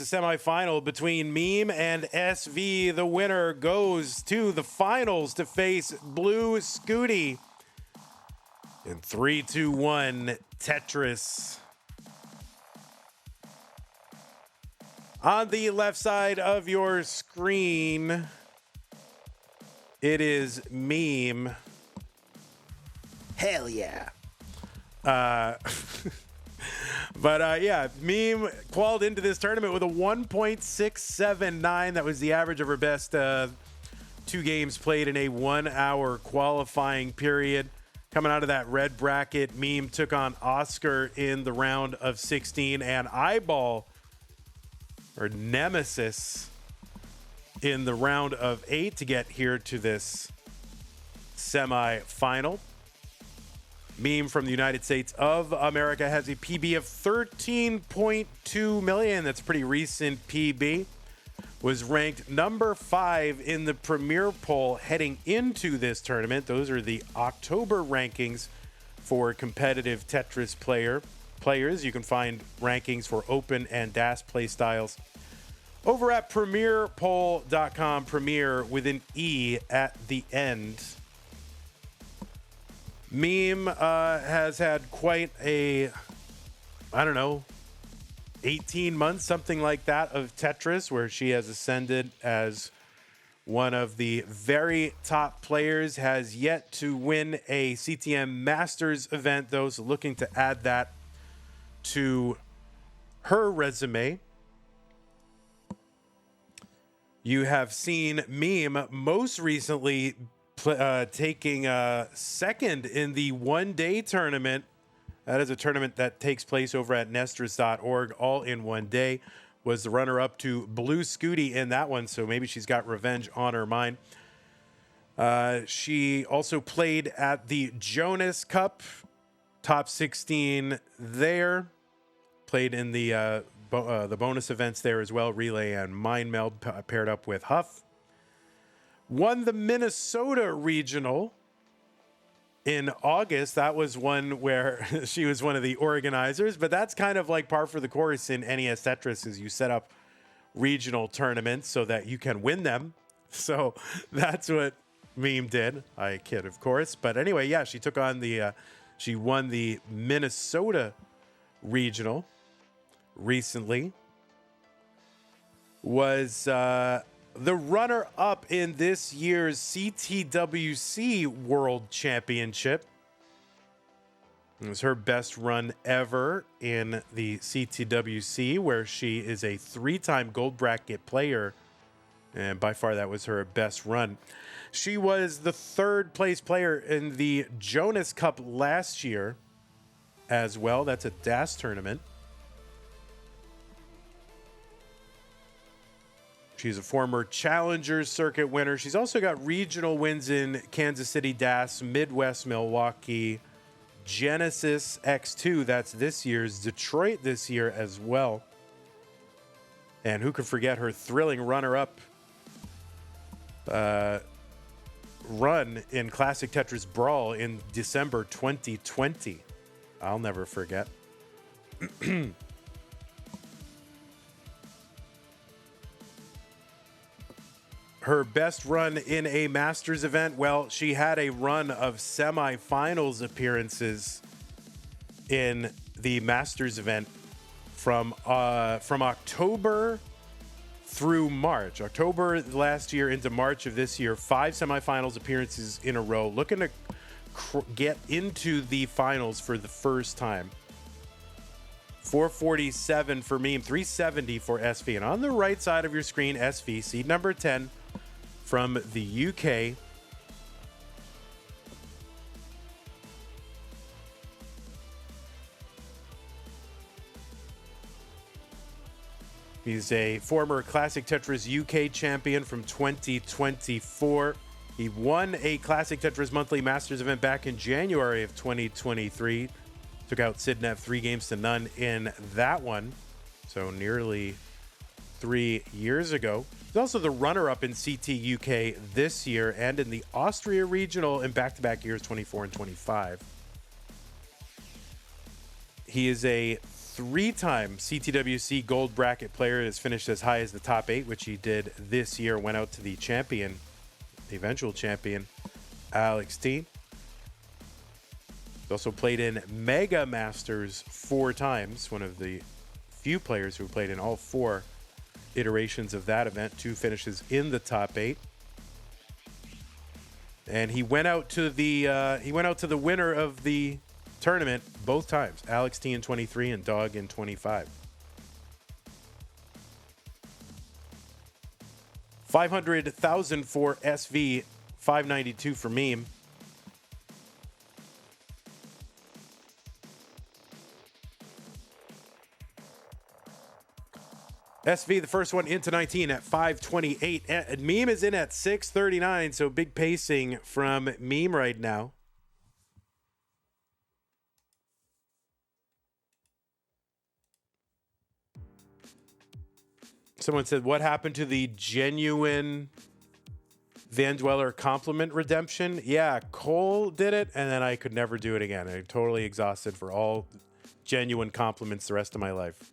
The semifinal between Meme and SV. The winner goes to the finals to face Blue Scooty in 3-2-1 Tetris. On the left side of your screen, it is Meme. Hell yeah. But yeah, Meme qualified into this tournament with a 1.679. That was the average of her best 2 games played in a 1 hour qualifying period. Coming out of that red bracket, Meme took on Oscar in the round of 16 and Eyeball, or Nemesis, in the round of 8 to get here to this semi-final. Meme from the United States of America has a PB of 13.2 million. That's a pretty recent PB. Was ranked number 5 in the Premier poll heading into this tournament. Those are the October rankings for competitive Tetris players. You can find rankings for open and DAS play styles over at premierpoll.com. Premier with an E at the end. Meme has had quite a, 18 months, something like that, of Tetris, where she has ascended as one of the very top players. Has yet to win a CTM Masters event, though, so looking to add that to her resume. You have seen Meme most recently taking second in the one-day tournament. That is a tournament that takes place over at Nestris.org, all in one day. Was the runner-up to Blue Scooty in that one, so maybe she's got revenge on her mind. She also played at the Jonas Cup, top 16 there. Played in the bonus events there as well, Relay and Mind Meld, paired up with Huff. Won the Minnesota Regional in August. That was one where she was one of the organizers, but that's kind of like par for the course in NES Tetris, is you set up regional tournaments so that you can win them. So that's what Meme did. I kid, of course. But anyway, yeah, she took on she won the Minnesota Regional recently. Was the runner-up in this year's CTWC World Championship. It was her best run ever in the CTWC, where she is a 3-time gold bracket player, and by far that was her best run. She was the 3rd place player in the Jonas Cup last year as well. That's a DAS tournament. She's a former Challenger Circuit winner. She's also got regional wins in Kansas City DAS, Midwest Milwaukee, Genesis X2. That's this year's, Detroit this year as well. And who could forget her thrilling runner-up run in Classic Tetris Brawl in December 2020. I'll never forget. Her best run in a Masters event, well, she had a run of semifinals appearances in the Masters event from October through March. October last year into March of this year, 5 semifinals appearances in a row. Looking to get into the finals for the first time. 447 for Meme, 370 for SV. And on the right side of your screen, SV, seed number 10 from the UK. He's a former Classic Tetris UK champion from 2024. He won a Classic Tetris Monthly Masters event back in January of 2023. Took out Sidnev 3-0 in that one. So nearly 3 years ago. He's also the runner-up in CT UK this year and in the Austria Regional in back-to-back years 24 and 25. He is a 3-time CTWC Gold Bracket player, has finished as high as the top 8, which he did this year. Went out to the champion, the eventual champion, Alex T. He also played in Mega Masters 4 times, one of the few players who played in all 4 iterations of that event. 2 finishes in the top 8. And he went out to the winner of the tournament both times, Alex T in 23 and Dog in 25. 500,000 for SV, 592 for Meme. SV, the first one into 19 at 528. Meme is in at 639, so big pacing from Meme right now. Someone said, what happened to the genuine vandweller compliment redemption? Yeah, Cole did it, and then I could never do it again. I'm totally exhausted for all genuine compliments the rest of my life.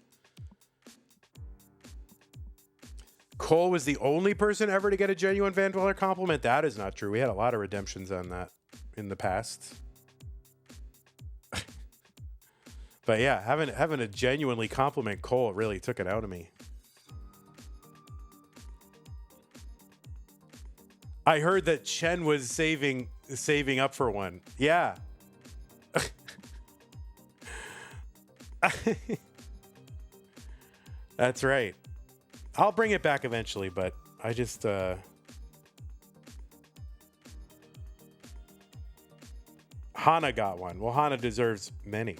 Cole was the only person ever to get a genuine vandweller compliment. That is not true. We had a lot of redemptions on that in the past. But yeah, having a genuinely compliment Cole really took it out of me. I heard that Chen was saving up for one. Yeah. That's right. I'll bring it back eventually, but I just Hana got one. Well, Hana deserves many.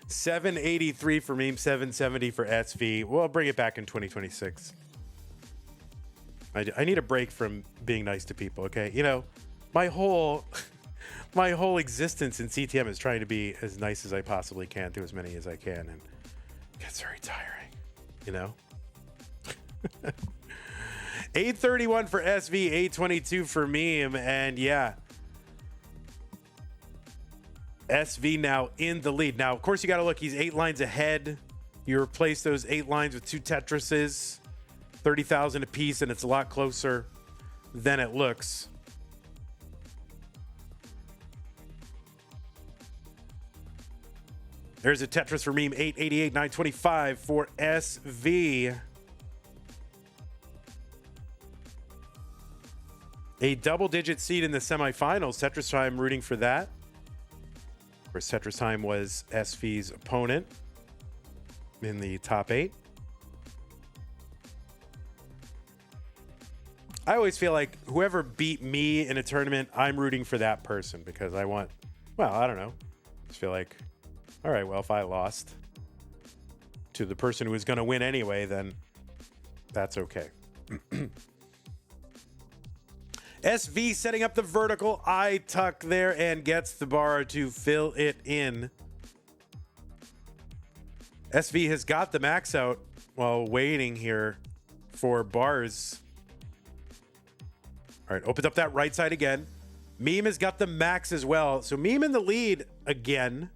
783 for Meme, 770 for SV. We'll bring it back in 2026. I need a break from being nice to people, okay? You know, my whole existence in CTM is trying to be as nice as I possibly can to as many as I can, and it gets very tiring, you know? 831 for SV, 822 for Meme, and yeah. SV now in the lead. Now, of course, you got to look. He's 8 lines ahead. You replace those 8 lines with 2 Tetrises. 30,000 apiece, and it's a lot closer than it looks. There's a Tetris for Meme, 888, 925 for SV. A double-digit seed in the semifinals. Tetris Time rooting for that. Of course, Tetris Time was SV's opponent in the top 8. I always feel like whoever beat me in a tournament, I'm rooting for that person because I want, well, I don't know. I just feel like, all right, well, if I lost to the person who was going to win anyway, then that's okay. SV setting up the vertical eye tuck there and gets the bar to fill it in. SV has got the max out while waiting here for bars. All right, opens up that right side again. Meme has got the max as well. So Meme in the lead again.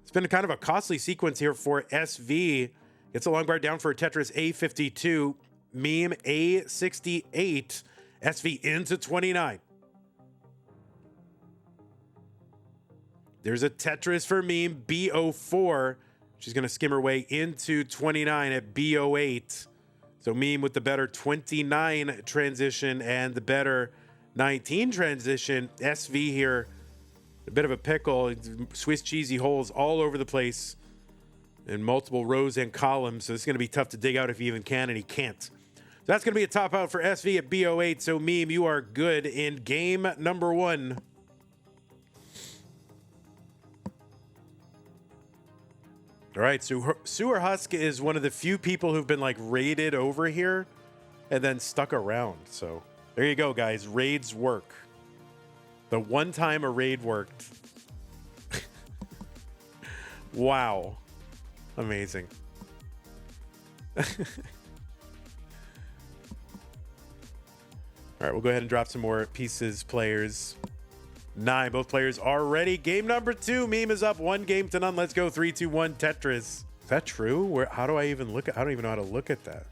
It's been kind of a costly sequence here for SV. Gets a long bar down for a Tetris A52. Meme A68. SV into 29. There's a Tetris for Meme B04. She's going to skim her way into 29 at B08. So Meme with the better 29 transition and the better 19 transition. SV here, a bit of a pickle. Swiss cheesy holes all over the place in multiple rows and columns. So it's going to be tough to dig out if he even can, and he can't. So that's going to be a top out for SV at B08. So Meme, you are good in game number 1. All right, so Sewer Husk is one of the few people who've been like raided over here and then stuck around. So there you go, guys. Raids work. The one time a raid worked. Wow. Amazing. All right, we'll go ahead and drop some more pieces, players. 9. Both players are ready. Game number 2. Meme is up 1 game to none. Let's go. 3, 2, 1. Tetris. Is that true? Where? How do I even look at? I don't even know how to look at that.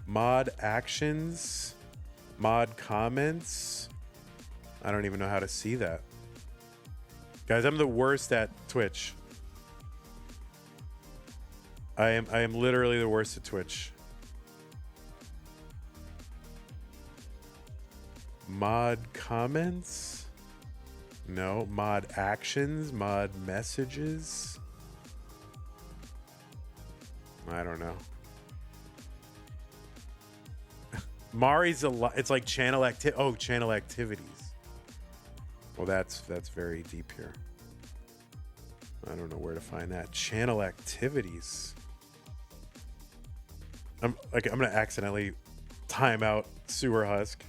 Mod actions. Mod comments. I don't even know how to see that. Guys, I'm the worst at Twitch. I am literally the worst at Twitch. Mod comments? No. Mod actions? Mod messages? I don't know. Mari's a lot. It's like channel channel activities. Well, that's very deep here. I don't know where to find that. Channel activities. I'm gonna accidentally time out Sewer Husk.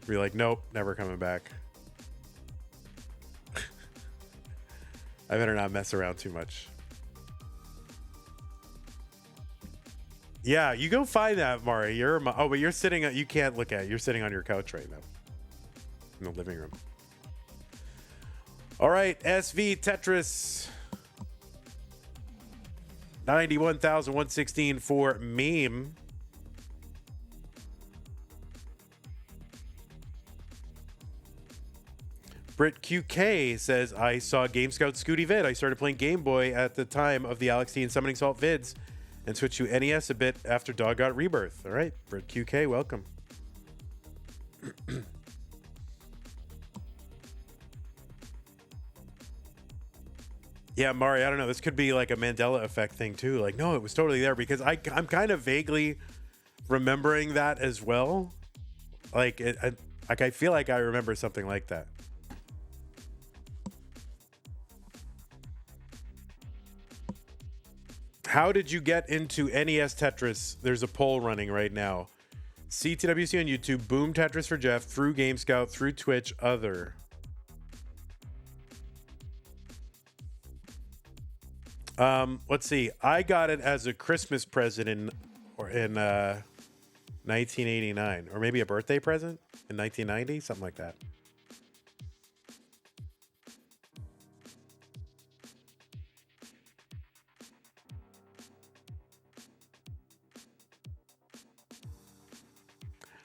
Be like, nope, never coming back. I better not mess around too much. Yeah, you go find that, Mari. But you're sitting. You can't look at it. You're sitting on your couch right now in the living room. All right, SV Tetris. 91,116 for meme. Brit QK says, I saw Game Scout Scooty vid. I started playing Game Boy at the time of the Alex T and Summoning Salt vids and switched to NES a bit after Dog got Rebirth. All right, Brit QK, welcome. Yeah, Mari, I don't know. This could be like a Mandela effect thing too. Like, no, it was totally there because I'm kind of vaguely remembering that as well. Like, I feel like I remember something like that. How did you get into NES Tetris? There's a poll running right now. CTWC on YouTube, Boom Tetris for Jeff, through Game Scout, through Twitch, other. Let's see. I got it as a Christmas present in 1989, or maybe a birthday present in 1990, something like that.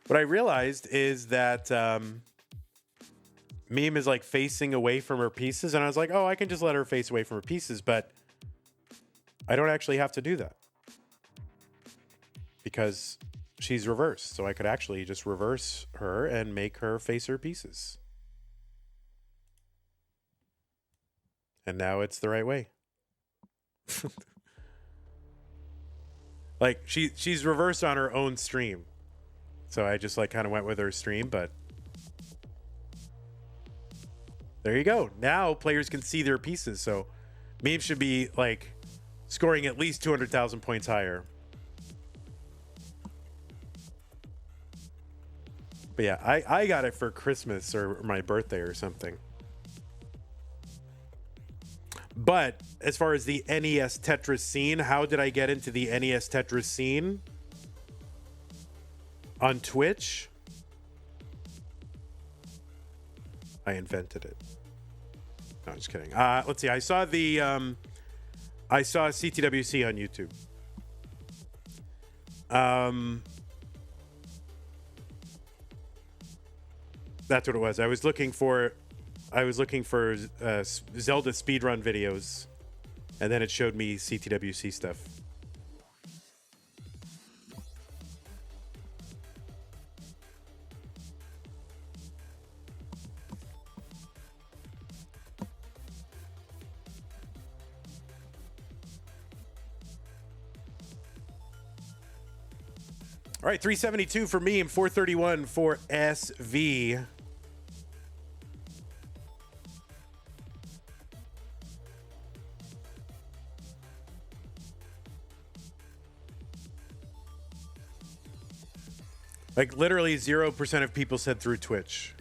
What I realized is that Meme is like facing away from her pieces, and I was like, oh, I can just let her face away from her pieces, but I don't actually have to do that because she's reversed. So I could actually just reverse her and make her face her pieces. And now it's the right way. Like she's reversed on her own stream. So I just like kind of went with her stream, but there you go. Now players can see their pieces. So Meme should be like scoring at least 200,000 points higher. But yeah, I got it for Christmas or my birthday or something. But as far as the NES Tetris scene, how did I get into the NES Tetris scene? On Twitch? I invented it. No, just kidding. Let's see. I saw CTWC on YouTube. That's what it was. I was looking for Zelda speedrun videos, and then it showed me CTWC stuff. All right, 372 for me and 431 for SV. Like literally 0% of people said through Twitch.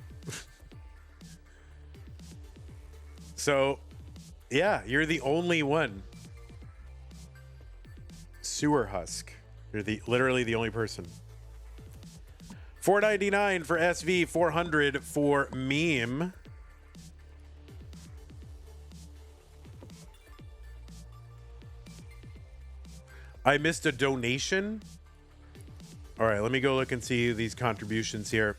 So, yeah, you're the only one. Sewer Husk. You're literally the only person. 499 for SV, 400 for Meme. I missed a donation. All right, let me go look and see these contributions here.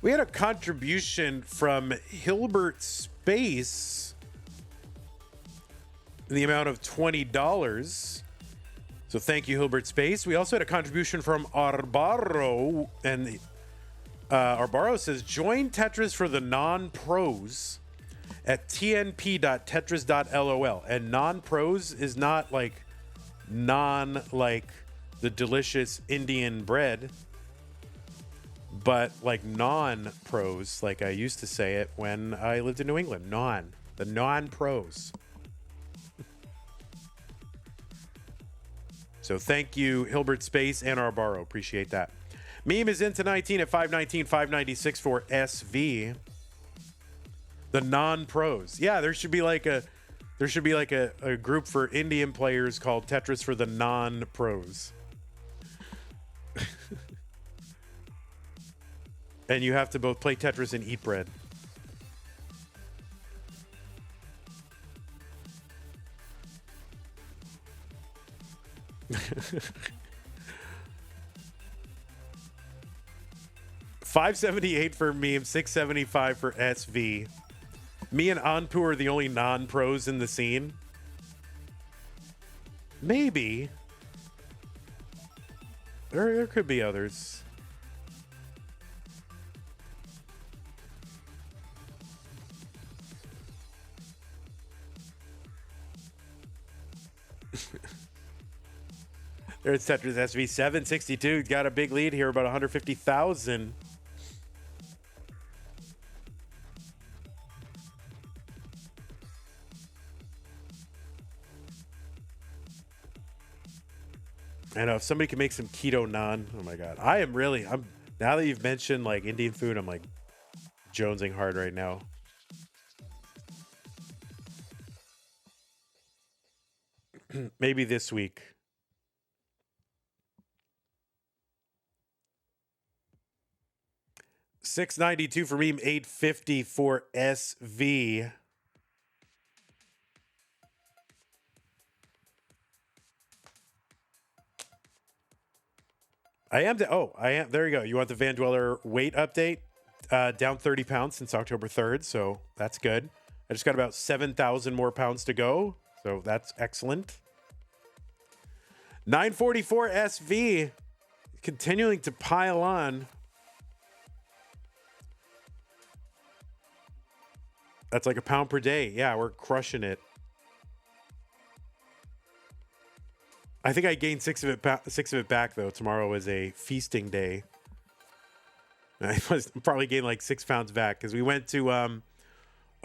We had a contribution from Hilbert Space in the amount of $20. So thank you, Hilbert Space. We also had a contribution from Arbaro, and Arbaro says, join Tetris for the non-pros at tnp.tetris.lol. And non-pros is not like like the delicious Indian bread, but like non-pros, like I used to say it when I lived in New England. The non-pros. So thank you, Hilbert Space and Arbaro. Appreciate that. Meme is into 19 at 519, 596 for SV. The non-pros. Yeah, there should be like a group for Indian players called Tetris for the non-pros. And you have to both play Tetris and eat bread. $578 for meme, $675 for SV. Me and Anpu are the only non-pros in the scene. Maybe. There could be others. There's Tetris SV 762. Got a big lead here, about 150,000. I know if somebody can make some keto naan. Oh my god, I'm now that you've mentioned like Indian food, I'm like jonesing hard right now. Maybe this week. $692 for meme, $850 for SV. I am. There you go. You want the vandweller weight update? Down 30 pounds since October 3rd, so that's good. I just got about 7,000 more pounds to go, so that's excellent. 944 SV, continuing to pile on. That's like a pound per day. Yeah, we're crushing it. I think I gained six of it back though. Tomorrow is a feasting day. I must probably gained like 6 pounds back because we went to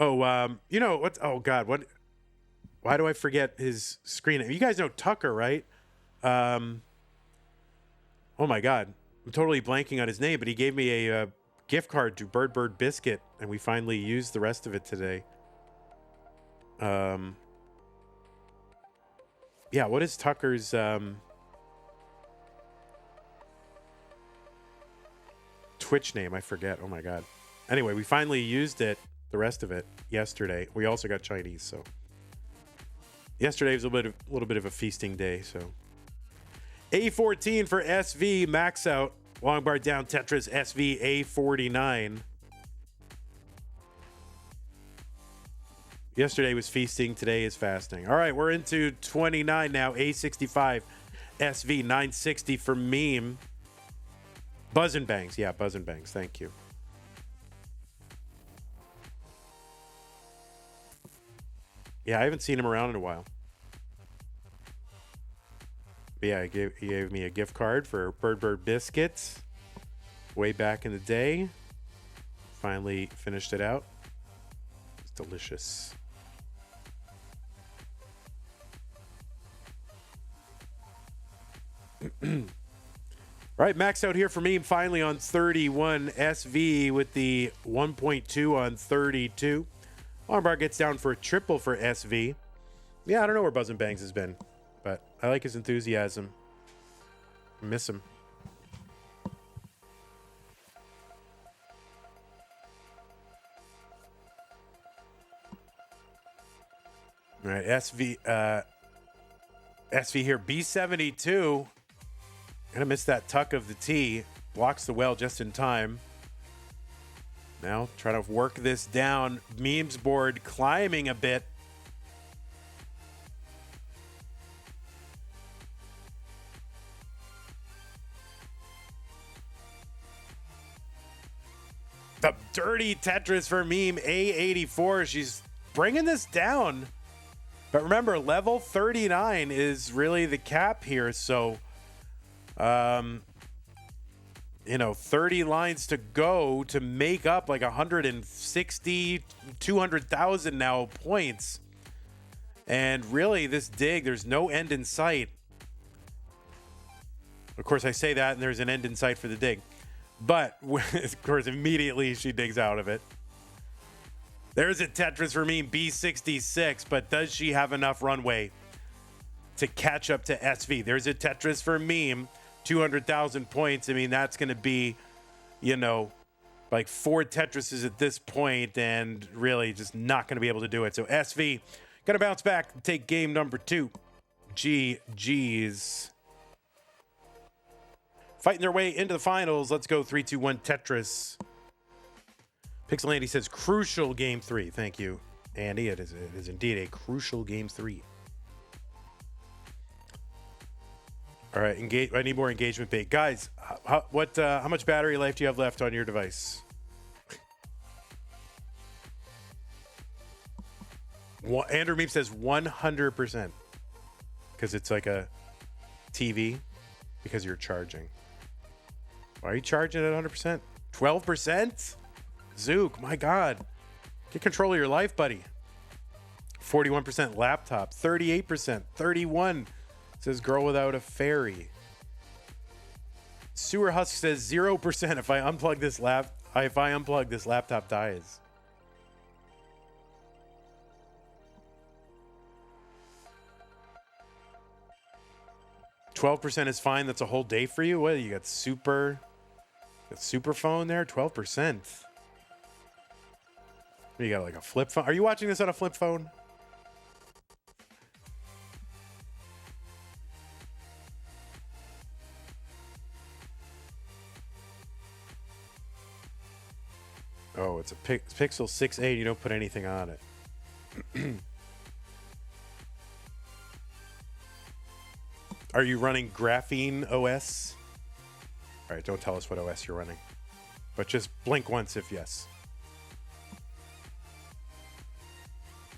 you know what? Oh god, what? Why do I forget his screen name? You guys know Tucker, right? Oh my god, I'm totally blanking on his name, but he gave me a gift card to Bird Biscuit, and we finally used the rest of it today. Yeah, what is Tucker's Twitch name? I forget. Oh my god. Anyway, we finally used it, the rest of it, yesterday. We also got Chinese, so yesterday was a little bit of a feasting day. So A14 for SV, max out. Long bar down Tetris SV A49. Yesterday was feasting, today is fasting. All right, we're into 29 now. A65 SV 960 for meme. Buzz and Bangs. Yeah, Buzz and Bangs. Thank you. Yeah, I haven't seen him around in a while. But yeah, he gave me a gift card for Bird Biscuits way back in the day. Finally finished it out. It's delicious. Right, maxed out here for me finally on 31 SV with the 1.2 on 32. Armbar gets down for a triple for SV. Yeah, I don't know where Buzz and Bangs has been, but I like his enthusiasm. I miss him. All right, SV SV here, B72. Gonna miss that tuck of the T. Blocks the well just in time. Now trying to work this down. Memes board climbing a bit. The dirty Tetris for Meme, A84. She's bringing this down. But remember, level 39 is really the cap here. So, 30 lines to go to make up like 160, 200,000 now points. And really, this dig, there's no end in sight. Of course, I say that, and there's an end in sight for the dig. But, of course, immediately she digs out of it. There's a Tetris for me, B66, but does she have enough runway to catch up to SV? There's a Tetris for meme, 200,000 points. I mean, that's going to be, like 4 Tetrises at this point, and really just not going to be able to do it. So SV going to bounce back and take game number 2. GG's. Fighting their way into the finals. Let's go 3, 2, 1 Tetris. Pixel Andy says crucial game 3. Thank you, Andy. It is indeed a crucial game 3. All right, engage. I need more engagement bait, guys. How much battery life do you have left on your device? Andrew Meep says 100% because it's like a TV because you're charging. Why are you charging at 100%? 12%? Zook, my God. Get control of your life, buddy. 41% laptop. 38%. 31%. Says girl without a fairy. Sewer Husk says 0% if I unplug this laptop dies. %12 is fine. That's a whole day for you. What you got? Super phone there. 12%. You got like a flip phone. Are you watching this on a flip phone? Oh, it's a Pixel 6a. You don't put anything on it. Are you running Graphene OS? All right, don't tell us what OS you're running, but just blink once if yes.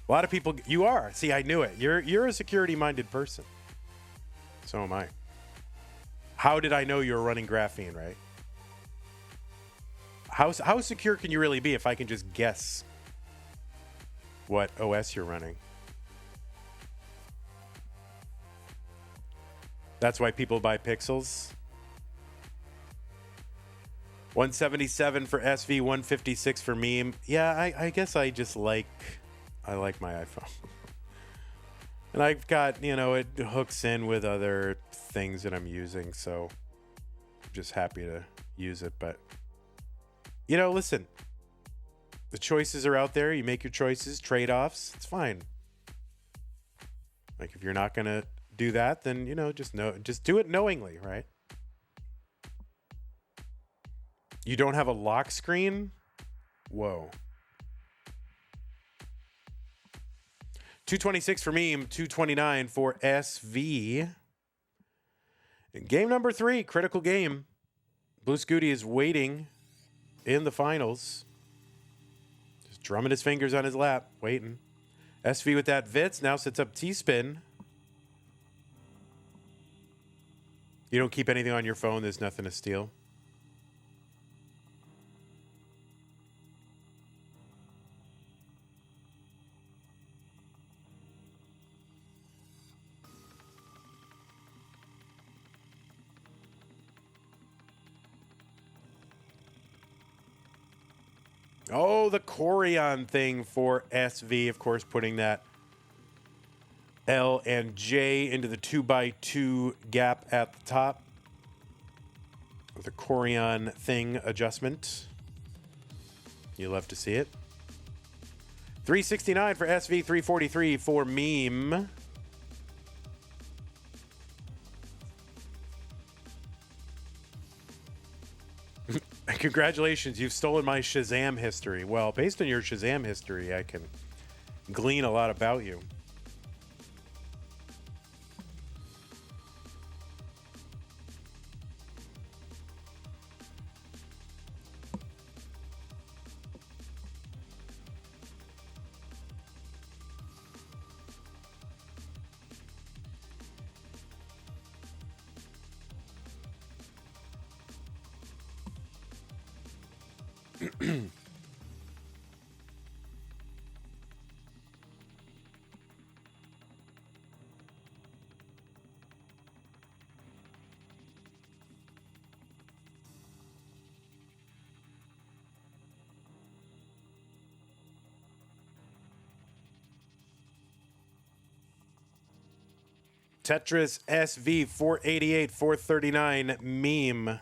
A lot of people, you are. See, I knew it. You're a security-minded person. So am I. How did I know you were running Graphene, right? How secure can you really be if I can just guess what OS you're running? That's why people buy Pixels. 177 for SV, 156 for meme. Yeah, I guess I like my iPhone. And I've got, it hooks in with other things that I'm using, so I'm just happy to use it. But, listen, the choices are out there. You make your choices, trade-offs. It's fine. Like, if you're not going to do that, then, just do it knowingly, right? You don't have a lock screen? Whoa. 226 for meme, 229 for SV. And game number 3, critical game. Blue Scooty is waiting in the finals. Just drumming his fingers on his lap, waiting. SV with that Vitz now sets up T-spin. You don't keep anything on your phone, there's nothing to steal. Oh, the Corian thing for SV, of course, putting that L and J into the 2x2 gap at the top. The Corian thing adjustment. You love to see it. 369 for SV, 343 for meme. Congratulations, you've stolen my Shazam history. Well, based on your Shazam history, I can glean a lot about you. Tetris SV 488 439 meme.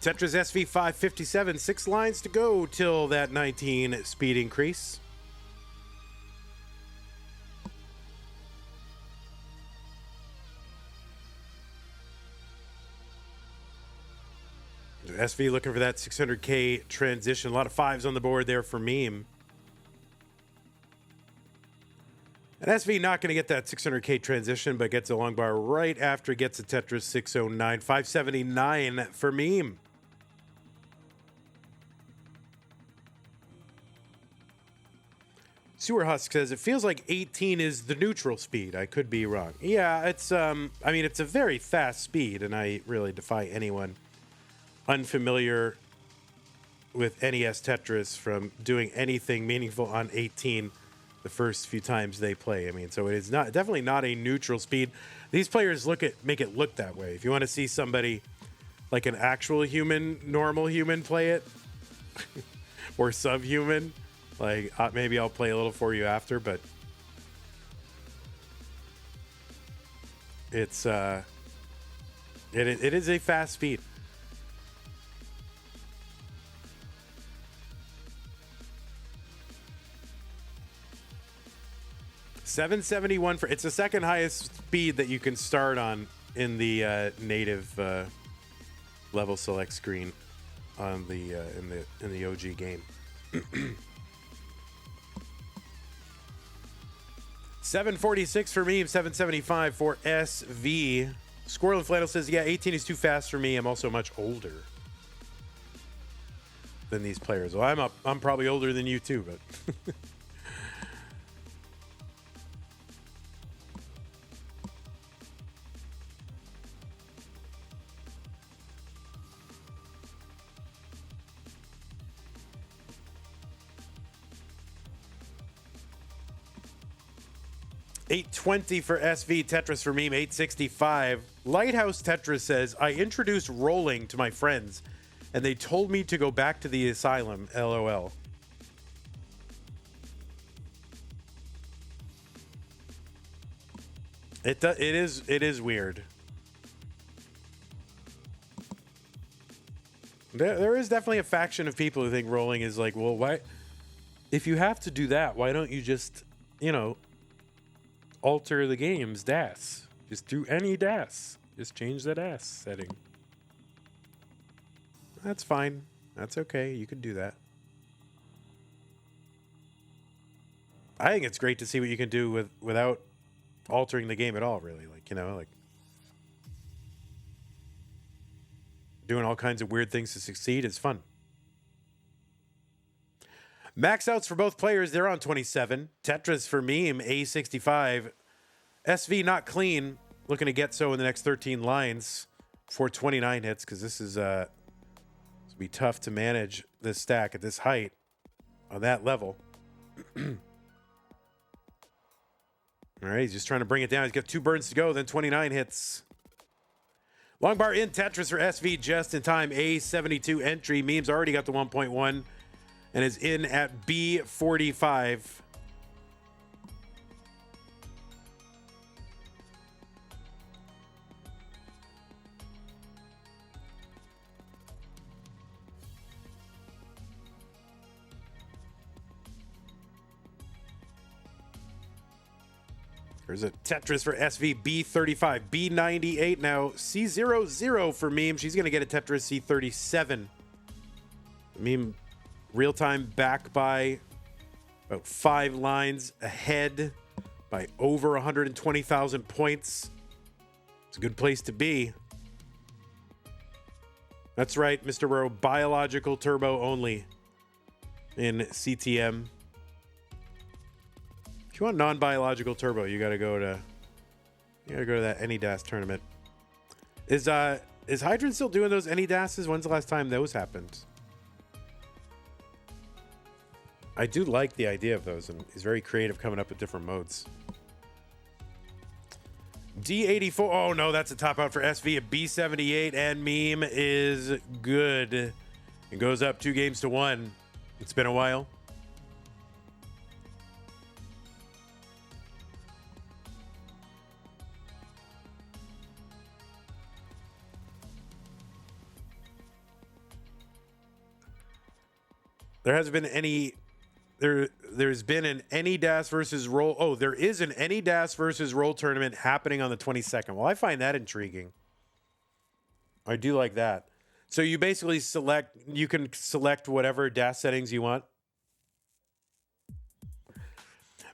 Tetris SV 557, 6 lines to go till that 19 speed increase. SV looking for that 600K transition. A lot of fives on the board there for meme. And SV not going to get that 600K transition, but gets a long bar right after it gets a Tetris 609. 579 for meme. Sewer Husk says, it feels like 18 is the neutral speed. I could be wrong. Yeah, it's, I mean, it's a very fast speed, and I really defy anyone unfamiliar with NES Tetris from doing anything meaningful on 18 the first few times they play. I mean, so it is not definitely not a neutral speed. These players make it look that way. If you want to see somebody like an actual human, normal human play it, or subhuman, like maybe I'll play a little for you after, but it's it is a fast speed. $771 for it's the second highest speed that you can start on in the native level select screen on the in the OG game. 746 for me, 775 for SV. Squirrel and Flannel says, yeah, 18 is too fast for me. I'm also much older than these players. Well, I'm probably older than you too, but $820 for SV. Tetris for meme, $865. Lighthouse Tetris says, I introduced rolling to my friends, and they told me to go back to the asylum. LOL. It is weird. There is definitely a faction of people who think rolling is like, well, why? If you have to do that, why don't you just, alter the game's DAS? Just do any DAS. Just change the DAS setting. That's fine. That's okay. You can do that. I think it's great to see what you can do without altering the game at all, really. Like doing all kinds of weird things to succeed is fun. Max outs for both players. They're on 27. Tetris for meme, A65. SV not clean. Looking to get so in the next 13 lines for 29 hits, because this is it's gonna be tough to manage this stack at this height on that level. All right, he's just trying to bring it down. He's got 2 burns to go, then 29 hits. Long bar in Tetris for SV just in time. A72 entry. Memes already got the 1.1 and is in at B45. There's a Tetris for SV B35, B98 now, C00 for Meme. She's going to get a Tetris C37. Meme real-time back by about 5 lines ahead by over 120,000 points. It's a good place to be. That's right, Mr. Burrow, biological turbo only in CTM. If you want non-biological turbo, you gotta go to that NES tournament. Is Hydran still doing those NESs? When's the last time those happened? I do like the idea of those, and he's very creative coming up with different modes. D84. Oh no, that's a top out for SV. A B78, and Meme is good. It goes up 2-1. It's been a while. There hasn't been any. There's been an NES versus roll. Oh, there is an NES versus roll tournament happening on the 22nd. Well, I find that intriguing. I do like that. So you basically select. You can select whatever DAS settings you want.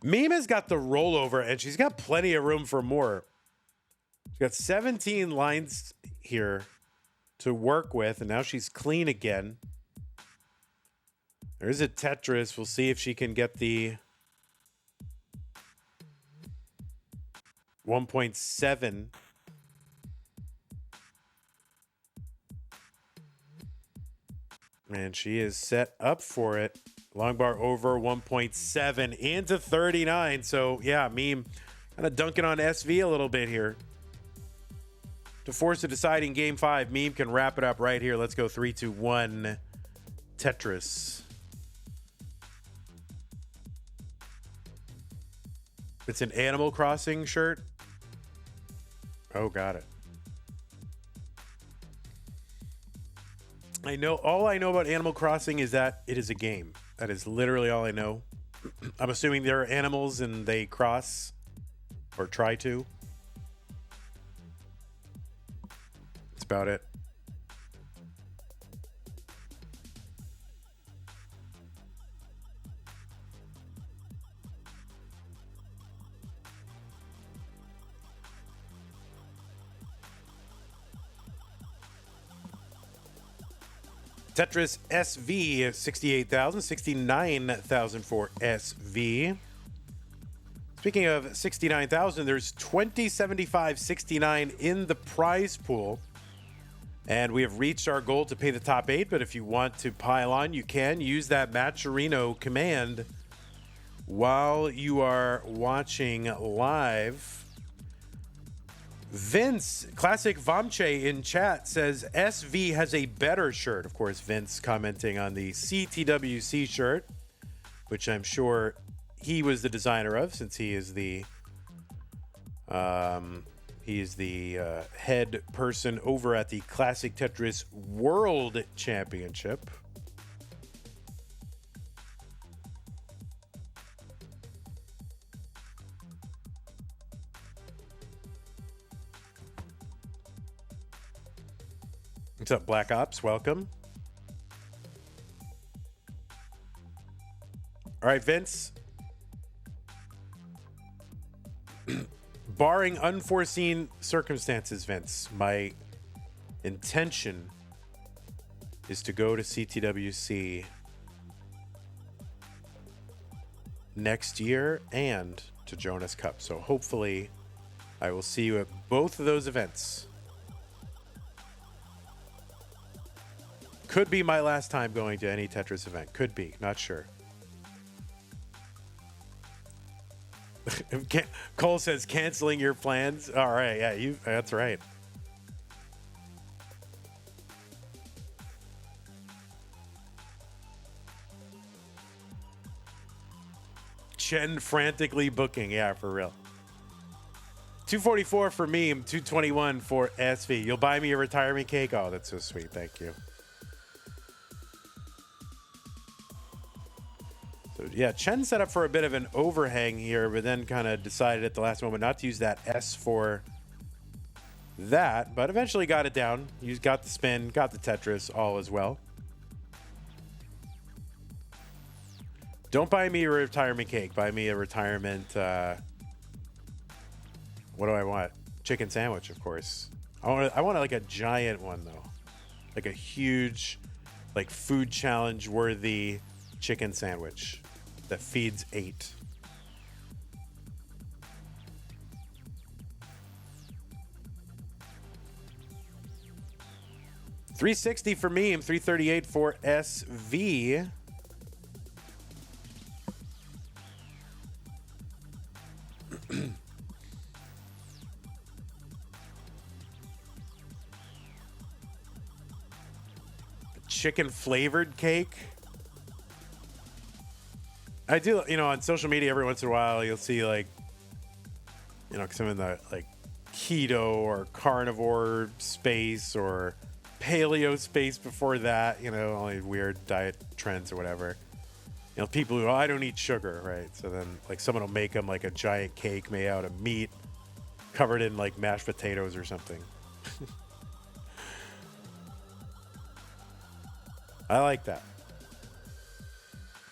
Meme has got the rollover, and she's got plenty of room for more. She's got 17 lines here to work with, and now she's clean again. There's a Tetris. We'll see if she can get the 1.7. And she is set up for it. Long bar over 1.7 into 39. So, yeah, Meme kind of dunking on SV a little bit here. To force a deciding game 5, Meme can wrap it up right here. Let's go 3-2-1 Tetris. It's an Animal Crossing shirt. Oh, got it. All I know about Animal Crossing is that it is a game. That is literally all I know. I'm assuming there are animals and they cross or try to. That's about it. Tetris SV, 68,000, 69,000 for SV. Speaking of 69,000, there's 2075.69 in the prize pool. And we have reached our goal to pay the top 8, but if you want to pile on, you can use that Matcherino command while you are watching live. Vince, Classic Vamche in chat says SV has a better shirt. Of course, Vince commenting on the CTWC shirt, which I'm sure he was the designer of, since he is the head person over at the Classic Tetris World Championship. What's up, Black Ops? Welcome. All right, Vince. Barring unforeseen circumstances, Vince, my intention is to go to CTWC next year and to Jonas Cup. So hopefully I will see you at both of those events. Could be my last time going to any Tetris event. Could be. Not sure. Cole says canceling your plans. All right. Yeah, that's right. Chen frantically booking. Yeah, for real. 244 for meme, 221 for SV. You'll buy me a retirement cake? Oh, that's so sweet. Thank you. So, yeah, Chen set up for a bit of an overhang here, but then kind of decided at the last moment not to use that S for that, but eventually got it down. You got the spin, got the Tetris, all as well. Don't buy me a retirement cake. Buy me a retirement... what do I want? Chicken sandwich, of course. I want like a giant one, though. Like a huge, like food challenge worthy chicken sandwich that feeds 8. $360 for meme, $338 for SV. Chicken flavored cake. I do, on social media every once in a while you'll see like, some in the like keto or carnivore space or paleo space before that, only weird diet trends or whatever. People who, I don't eat sugar, right? So then like someone will make them like a giant cake made out of meat covered in like mashed potatoes or something. I like that.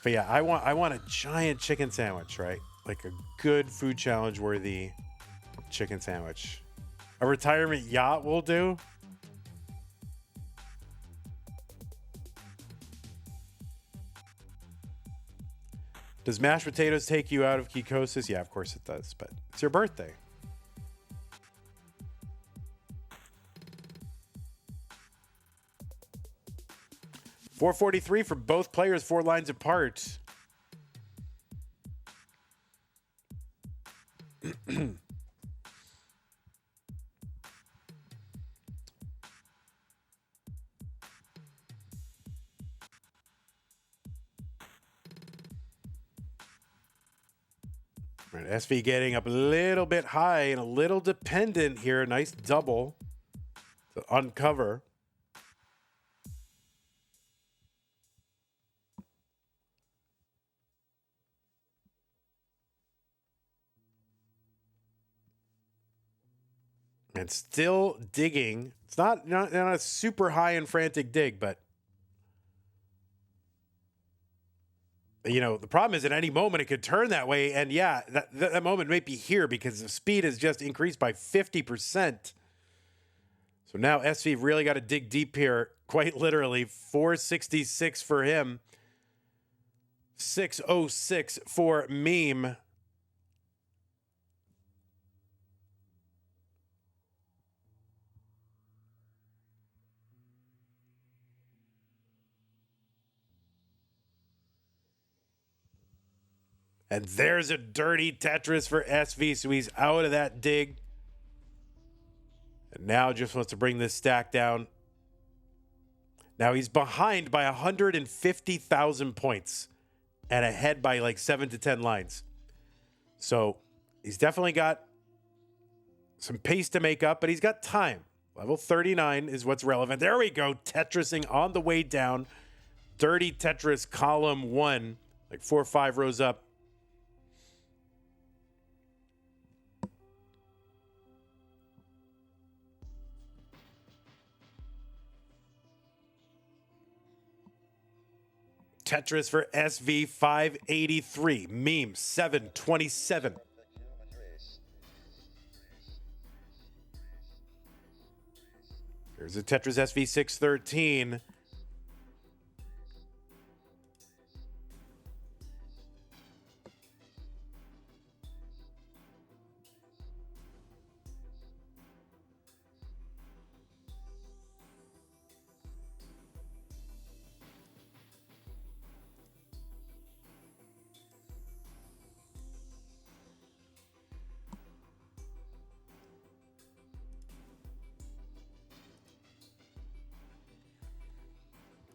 But yeah, I want a giant chicken sandwich, right? Like a good food challenge worthy chicken sandwich. A retirement yacht will do. Does mashed potatoes take you out of ketosis? Yeah, of course it does, but it's your birthday. $443 for both players, 4 lines apart. Right, SV getting up a little bit high and a little dependent here. Nice double to uncover. And still digging. It's not a super high and frantic dig, but the problem is at any moment it could turn that way. And yeah, that moment may be here because the speed has just increased by 50%. So now SV really got to dig deep here, quite literally. 466 for him. 606 for meme. And there's a dirty Tetris for SV, so he's out of that dig. And now just wants to bring this stack down. Now he's behind by 150,000 points and ahead by like 7 to 10 lines. So he's definitely got some pace to make up, but he's got time. Level 39 is what's relevant. There we go. Tetrising on the way down. Dirty Tetris column 1, like 4 or 5 rows up. Tetris for SV 583. Meme 727. Here's a Tetris SV 613.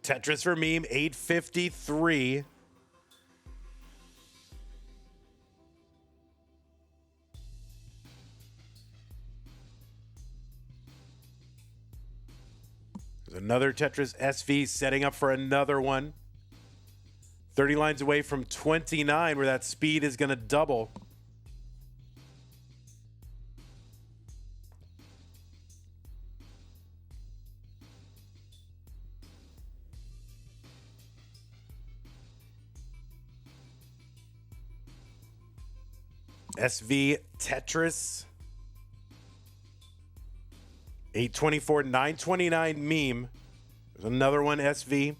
Tetris for meme 853. There's another Tetris SV setting up for another one. 30 lines away from 29, where that speed is going to double. SV Tetris. 824, 929 meme. There's another one, SV.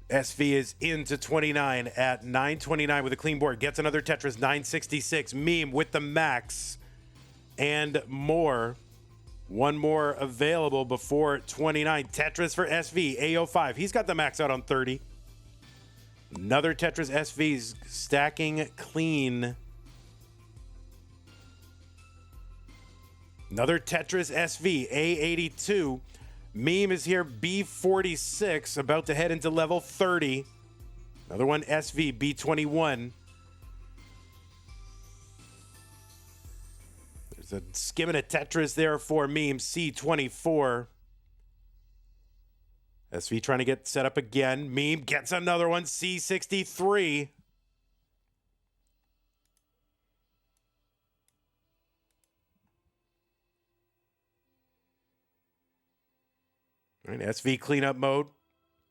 SV is into 29 at 929 with a clean board. Gets another Tetris, 966. Meme with the max and more. One more available before 29. Tetris for SV, A05. He's got the max out on 30. Another Tetris SV's stacking clean. Another Tetris SV, A82. Meme is here, B46, about to head into level 30. Another one, SV, B21. There's a skimming of Tetris there for Meme, C24. SV trying to get set up again. Meme gets another one, C63. All right, SV cleanup mode.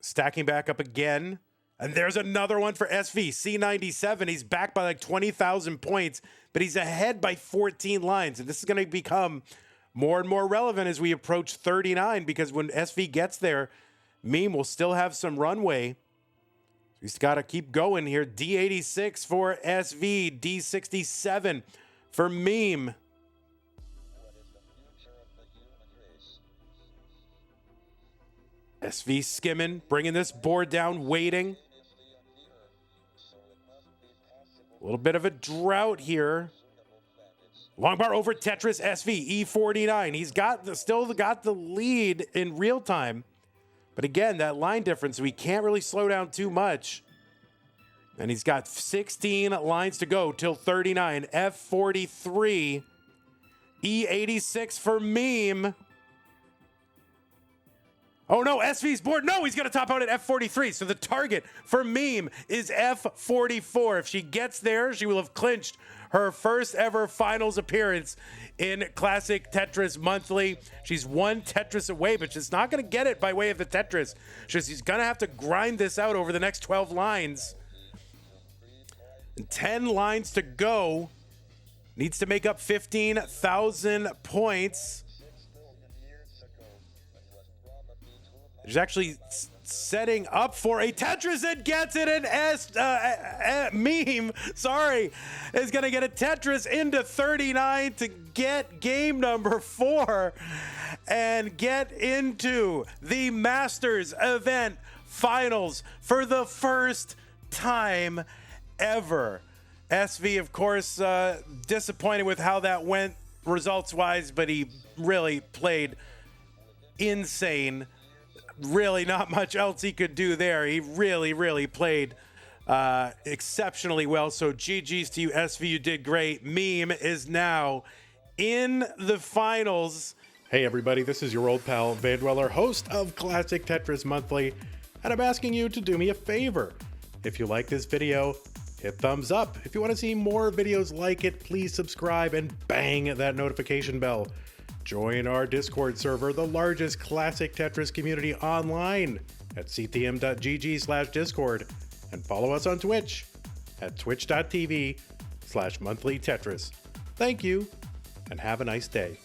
Stacking back up again. And there's another one for SV, C97. He's back by like 20,000 points, but he's ahead by 14 lines. And this is going to become more and more relevant as we approach 39, because when SV gets there, Meme will still have some runway. He's got to keep going here. D86 for SV, D67 for Meme. SV skimming, bringing this board down, waiting. A little bit of a drought here. Long bar over Tetris SV, E49. He's still got the lead in real time. But again, that line difference, we can't really slow down too much. And he's got 16 lines to go till 39. F43, E86 for Meme. Oh no, SV's board. No, he's going to top out at F43. So the target for Meme is F44. If she gets there, she will have clinched her first ever finals appearance in Classic Tetris Monthly. She's one Tetris away, but she's not going to get it by way of the Tetris. She's going to have to grind this out over the next 12 lines. And 10 lines to go. Needs to make up 15,000 points. She's actually setting up for a Tetris and gets it. And Meme, sorry, is going to get a Tetris into 39 to get game number 4 and get into the Masters event finals for the first time ever. SV, of course, disappointed with how that went results-wise, but he really played insane. Really not much else he could do there. He really played exceptionally well. So GG's to you, SV. You did great. Meme is now in the finals. Hey, everybody. This is your old pal, Vandweller, host of Classic Tetris Monthly. And I'm asking you to do me a favor. If you like this video, hit thumbs up. If you want to see more videos like it, please subscribe and bang that notification bell. Join our Discord server, the largest classic Tetris community online at ctm.gg/discord, and follow us on Twitch at twitch.tv/monthlytetris. Thank you, and have a nice day.